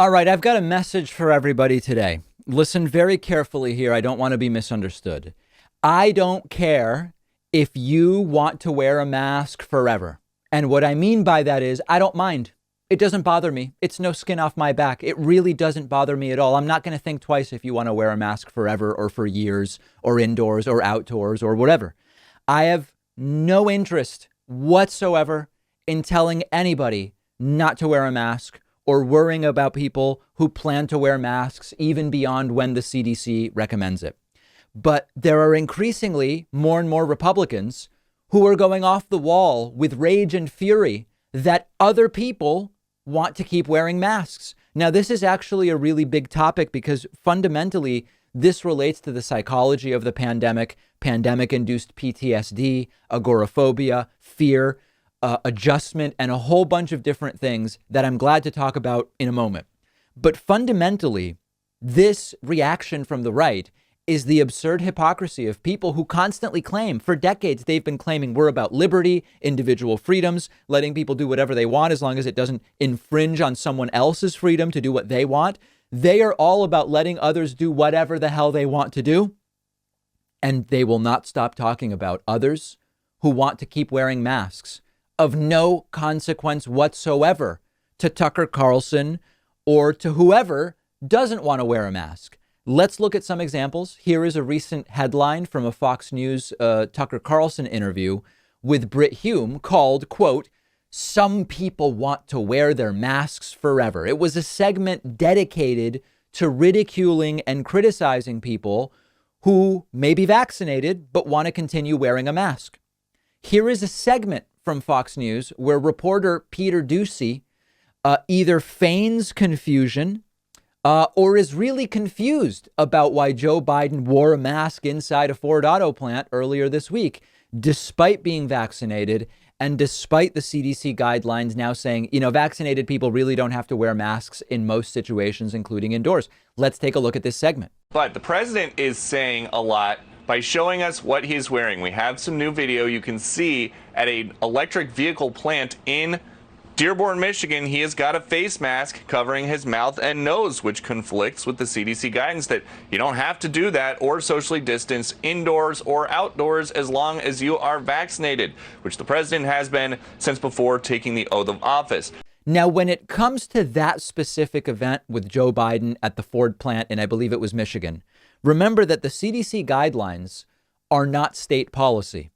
All right, I've got a message for everybody today. Listen very carefully here. I don't want to be misunderstood. I don't care if you want to wear a mask forever. And what I mean by that is I don't mind. It doesn't bother me. It's no skin off my back. It really doesn't bother me at all. I'm not going to think twice if you want to wear a mask forever or for years or indoors or outdoors or whatever. I have no interest whatsoever in telling anybody not to wear a mask or worrying about people who plan to wear masks even beyond when the CDC recommends it. But there are increasingly more and more Republicans who are going off the wall with rage and fury that other people want to keep wearing masks. Now, this is actually a really big topic because fundamentally, this relates to the psychology of the pandemic, pandemic-induced PTSD, agoraphobia, fear, adjustment, and a whole bunch of different things that I'm glad to talk about in a moment. But fundamentally, this reaction from the right is the absurd hypocrisy of people who constantly claim, for decades, they've been claiming we're about liberty, individual freedoms, letting people do whatever they want as long as it doesn't infringe on someone else's freedom to do what they want. They are all about letting others do whatever the hell they want to do. And they will not stop talking about others who want to keep wearing masks of no consequence whatsoever to Tucker Carlson or to whoever doesn't want to wear a mask. Let's look at some examples. Here is a recent headline from a Fox News Tucker Carlson interview with Brit Hume called, quote, "Some people want to wear their masks forever." It was a segment dedicated to ridiculing and criticizing people who may be vaccinated but want to continue wearing a mask. Here is a segment from Fox News where reporter Peter Doocy either feigns confusion or is really confused about why Joe Biden wore a mask inside a Ford auto plant earlier this week, despite being vaccinated and despite the CDC guidelines now saying, vaccinated people really don't have to wear masks in most situations, including indoors. Let's take a look at this segment. But the president is saying a lot by showing us what he's wearing. We have some new video you can see at an electric vehicle plant in Dearborn, Michigan. He has got a face mask covering his mouth and nose, which conflicts with the CDC guidance that you don't have to do that or socially distance indoors or outdoors as long as you are vaccinated, which the president has been since before taking the oath of office. Now, when it comes to that specific event with Joe Biden at the Ford plant, and I believe it was Michigan, remember that the CDC guidelines are not state policy.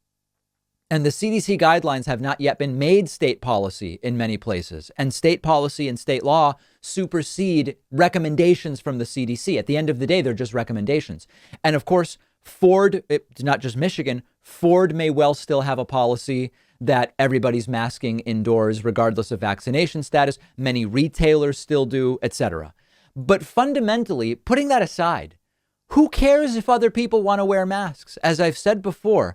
And the CDC guidelines have not yet been made state policy in many places. And state policy and state law supersede recommendations from the CDC. At the end of the day, they're just recommendations. And of course, Ford, it's not just Michigan, Ford may well still have a policy that everybody's masking indoors, regardless of vaccination status. Many retailers still do, etc. But fundamentally, putting that aside, who cares if other people want to wear masks? As I've said before,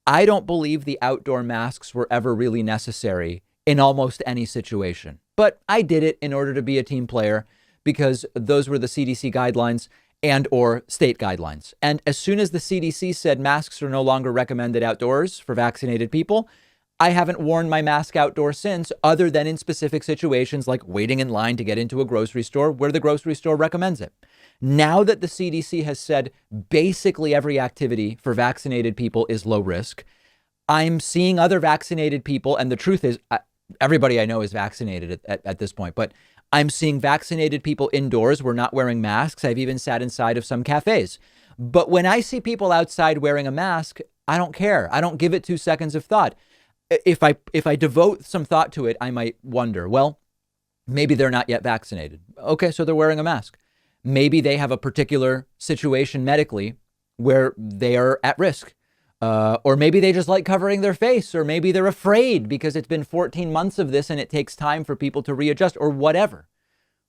I don't believe the outdoor masks were ever really necessary in almost any situation. But I did it in order to be a team player because those were the CDC guidelines and or state guidelines. And as soon as the CDC said masks are no longer recommended outdoors for vaccinated people, I haven't worn my mask outdoors since, other than in specific situations like waiting in line to get into a grocery store where the grocery store recommends it. Now that the CDC has said basically every activity for vaccinated people is low risk, I'm seeing other vaccinated people. And the truth is, everybody I know is vaccinated at this point, but I'm seeing vaccinated people indoors. We're not wearing masks. I've even sat inside of some cafes. But when I see people outside wearing a mask, I don't care. I don't give it 2 seconds of thought. If I devote some thought to it, I might wonder, well, maybe they're not yet vaccinated. Okay, so they're wearing a mask. Maybe they have a particular situation medically where they are at risk. Or maybe they just like covering their face, or maybe they're afraid because it's been 14 months of this and it takes time for people to readjust or whatever.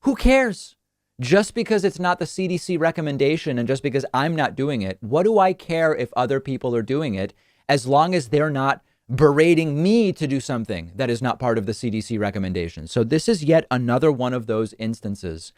Who cares? Just because it's not the CDC recommendation and just because I'm not doing it, what do I care if other people are doing it as long as they're not berating me to do something that is not part of the CDC recommendation? So this is yet another one of those instances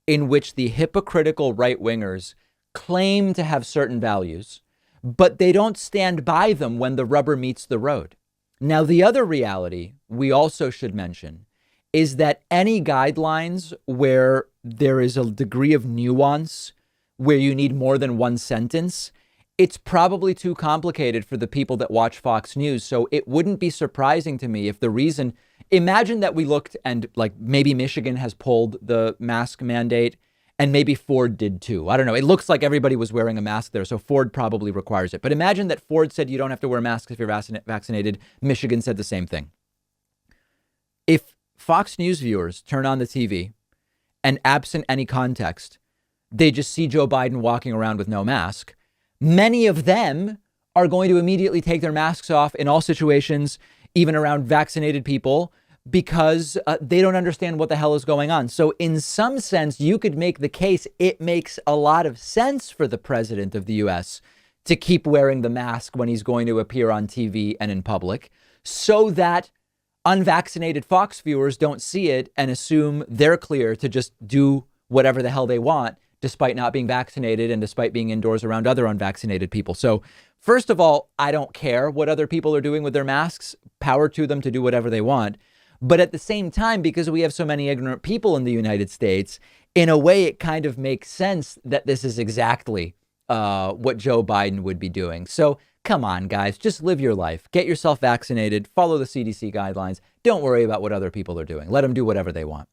in which the hypocritical right-wingers claim to have certain values, but they don't stand by them when the rubber meets the road. Now, the other reality we also should mention is that any guidelines where there is a degree of nuance, where you need more than one sentence, it's probably too complicated for the people that watch Fox News. So it wouldn't be surprising to me if the reason, imagine that we looked and like maybe Michigan has pulled the mask mandate and maybe Ford did too. I don't know. It looks like everybody was wearing a mask there. So Ford probably requires it. But imagine that Ford said you don't have to wear masks if you're vaccinated. Michigan said the same thing. If Fox News viewers turn on the TV and absent any context, they just see Joe Biden walking around with no mask, many of them are going to immediately take their masks off in all situations, even around vaccinated people, because they don't understand what the hell is going on. So in some sense, you could make the case it makes a lot of sense for the president of the US to keep wearing the mask when he's going to appear on TV and in public, so that unvaccinated Fox viewers don't see it and assume they're clear to just do whatever the hell they want, despite not being vaccinated and despite being indoors around other unvaccinated people. So first of all, I don't care what other people are doing with their masks. Power to them to do whatever they want. But at the same time, because we have so many ignorant people in the United States, in a way, it kind of makes sense that this is exactly what Joe Biden would be doing. So come on, guys, just live your life. Get yourself vaccinated. Follow the CDC guidelines. Don't worry about what other people are doing. Let them do whatever they want.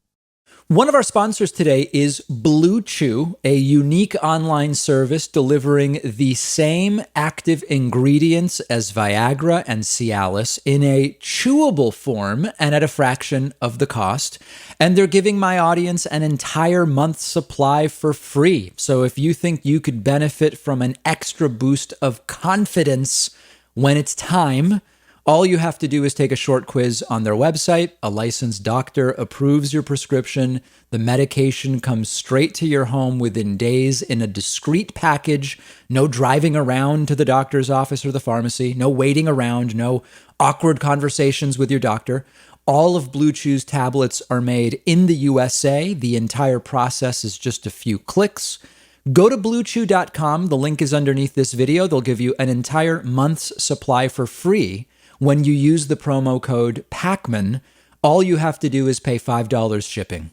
One of our sponsors today is Blue Chew, a unique online service delivering the same active ingredients as Viagra and Cialis in a chewable form and at a fraction of the cost. And they're giving my audience an entire month's supply for free. So if you think you could benefit from an extra boost of confidence when it's time, all you have to do is take a short quiz on their website. A licensed doctor approves your prescription. The medication comes straight to your home within days in a discreet package. No driving around to the doctor's office or the pharmacy. No waiting around. No awkward conversations with your doctor. All of Blue Chew's tablets are made in the USA. The entire process is just a few clicks. Go to bluechew.com. The link is underneath this video. They'll give you an entire month's supply for free when you use the promo code Pakman. All you have to do is pay $5 shipping.